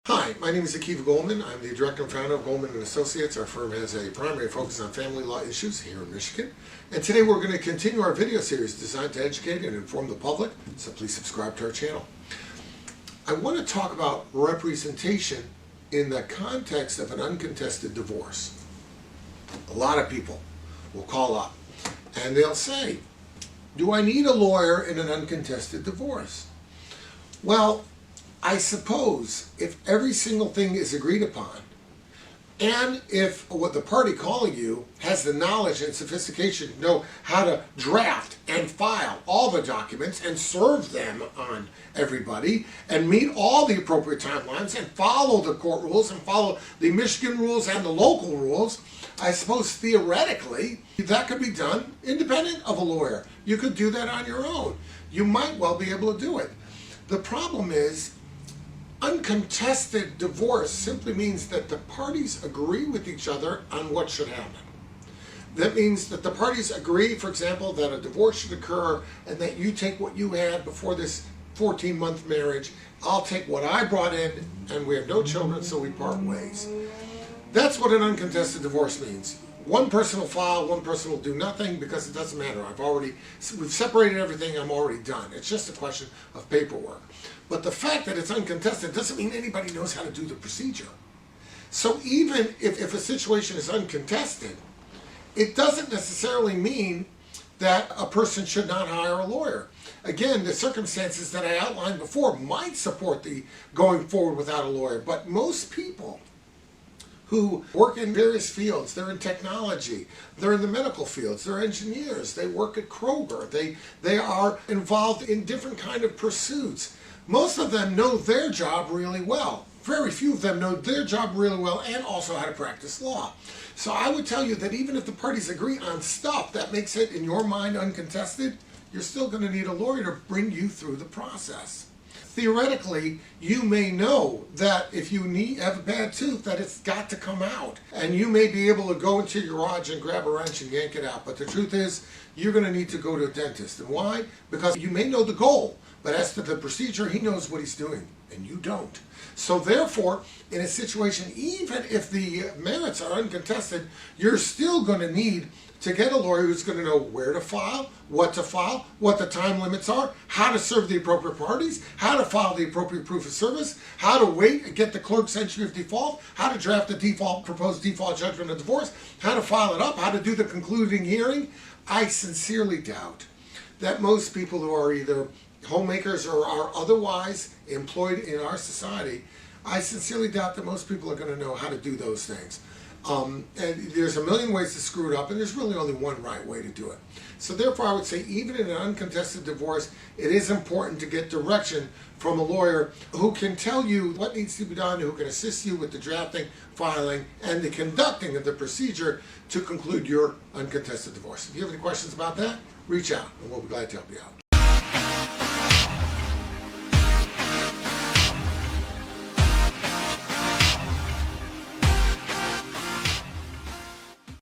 Hi, my name is Goldman. I'm the director and founder of Goldman & Associates. Our firm has a primary focus on family law issues here in Michigan. And today we're going to continue our video series designed to educate and inform the public, so please subscribe to our channel. I want to talk about representation in the context of an uncontested divorce. A lot of people will call up and they'll say, do I need a lawyer in an uncontested divorce? Well, I suppose if every single thing is agreed upon, and if what the party calling you has the knowledge and sophistication to know how to draft and file all the documents and serve them on everybody and meet all the appropriate timelines and follow the court rules and follow the Michigan rules and the local rules, I suppose theoretically that could be done independent of a lawyer. You could do that on your own. You might well be able to do it. The problem is, uncontested divorce simply means that the parties agree with each other on what should happen. That means that the parties agree, for example, that a divorce should occur and that you take what you had before this 14-month marriage, I'll take what I brought in, and we have no children, so we part ways. That's what an uncontested divorce means. One person will file, one person will do nothing because it doesn't matter. We've separated everything, I'm already done. It's just a question of paperwork. But the fact that it's uncontested doesn't mean anybody knows how to do the procedure. So even if a situation is uncontested, it doesn't necessarily mean that a person should not hire a lawyer. Again, the circumstances that I outlined before might support the going forward without a lawyer, but most people who work in various fields, they're in technology, they're in the medical fields, they're engineers, they work at Kroger, they are involved in different kind of pursuits. Most of them know their job really well. Very few of them know their job really well and also how to practice law. So I would tell you that even if the parties agree on stuff that makes it, in your mind, uncontested, you're still going to need a lawyer to bring you through the process. Theoretically, you may know that if you have a bad tooth, that it's got to come out. And you may be able to go into your garage and grab a wrench and yank it out. But the truth is, you're going to need to go to a dentist. And why? Because you may know the goal, but as to the procedure, he knows what he's doing, and you don't. So therefore, in a situation, even if the merits are uncontested, you're still going to need to get a lawyer who's going to know where to file, what the time limits are, how to serve the appropriate parties, how to file the appropriate proof of service, how to wait and get the clerk's entry of default, how to draft the proposed default judgment of divorce, how to file it up, how to do the concluding hearing. I sincerely doubt that most people who are either homemakers or are otherwise employed in our society, I sincerely doubt that most people are going to know how to do those things. And there's a million ways to screw it up, and there's really only one right way to do it. So therefore, I would say even in an uncontested divorce, it is important to get direction from a lawyer who can tell you what needs to be done, who can assist you with the drafting, filing, and the conducting of the procedure to conclude your uncontested divorce. If you have any questions about that, reach out, and we'll be glad to help you out.